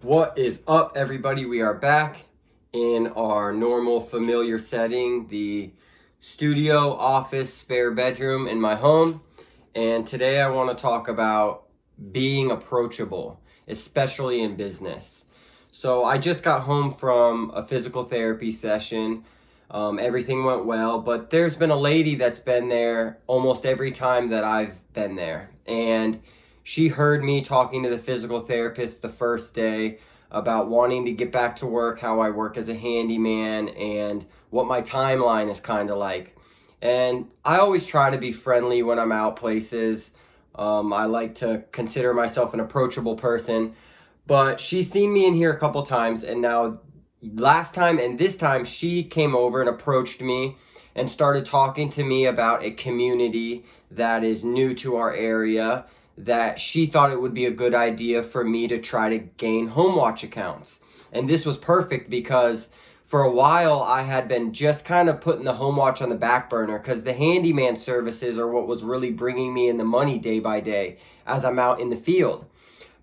What is up, everybody? We are back in our normal familiar setting, the studio, office, spare bedroom in my home. And today I want to talk about being approachable, especially in business. So I just got home from a physical therapy session. Everything went well, but there's been a lady that's been there almost every time that I've been there. And she heard me talking to the physical therapist the first day about wanting to get back to work, how I work as a handyman, and what my timeline is kind of like. And I always try to be friendly when I'm out places. I like to consider myself an approachable person. But she's seen me in here a couple times, and now last time and this time she came over and approached me and started talking to me about a community that is new to our area, that she thought it would be a good idea for me to try to gain home watch accounts. And this was perfect because for a while I had been just kind of putting the home watch on the back burner because the handyman services are what was really bringing me in the money day by day as I'm out in the field.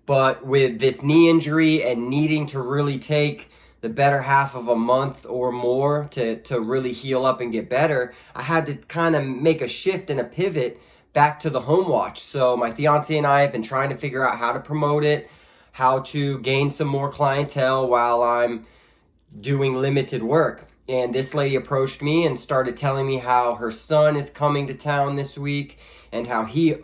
But with this knee injury and needing to really take the better half of a month or more to really heal up and get better, I had to kind of make a shift and a pivot back to the home watch. So my fiance and I have been trying to figure out how to promote it, how to gain some more clientele while I'm doing limited work. And this lady approached me and started telling me how her son is coming to town this week and how he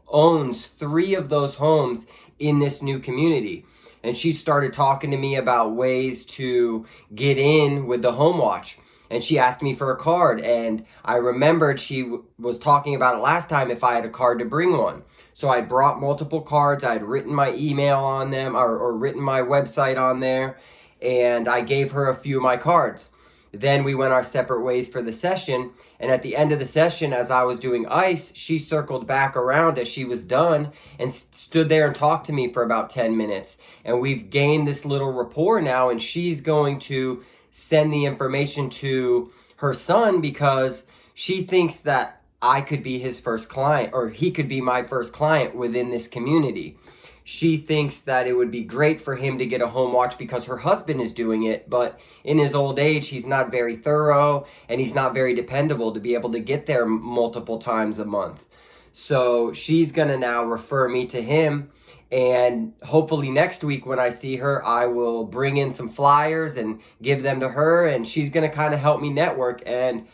owns 3 of those homes in this new community. And she started talking to me about ways to get in with the home watch. And she asked me for a card, and I remembered she was talking about it last time if I had a card to bring one. So I brought multiple cards. I had written my email on them or written my website on there, and I gave her a few of my cards. Then we went our separate ways for the session, and at the end of the session, as I was doing ice, she circled back around as she was done and stood there and talked to me for about 10 minutes. And we've gained this little rapport now, and she's going to send the information to her son because she thinks that I could be his first client, or he could be my first client within this community. She thinks that it would be great for him to get a home watch because her husband is doing it, but in his old age, he's not very thorough and he's not very dependable to be able to get there multiple times a month. So she's gonna now refer me to him, and hopefully next week when I see her, I will bring in some flyers and give them to her, and she's gonna kind of help me network. And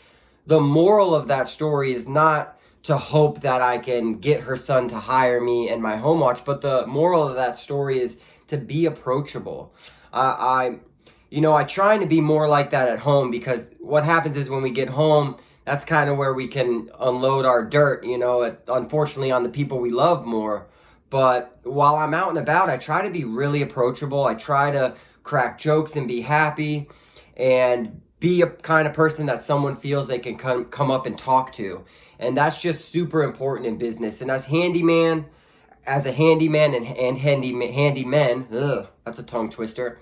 the moral of that story is not to hope that I can get her son to hire me and my home watch, but the moral of that story is to be approachable. I try to be more like that at home, because what happens is when we get home, that's kind of where we can unload our dirt, unfortunately on the people we love more. But while I'm out and about, I try to be really approachable. I try to crack jokes and be happy and be a kind of person that someone feels they can come up and talk to. And that's just super important in business. And as a handyman and handymen, that's a tongue twister,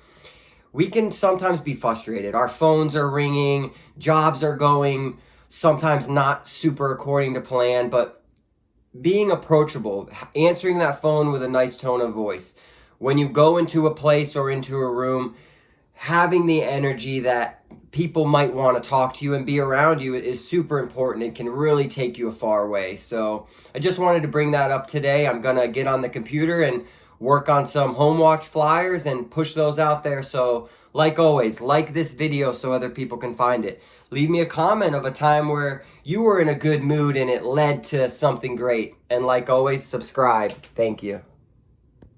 we can sometimes be frustrated. Our phones are ringing, jobs are going sometimes not super according to plan, but being approachable, answering that phone with a nice tone of voice. When you go into a place or into a room, having the energy that people might want to talk to you and be around you is super important. It can really take you a far way. So I just wanted to bring that up today. I'm going to get on the computer and work on some home watch flyers and push those out there. So like always, like this video so other people can find it. Leave me a comment of a time where you were in a good mood and it led to something great. And like always, subscribe. Thank you.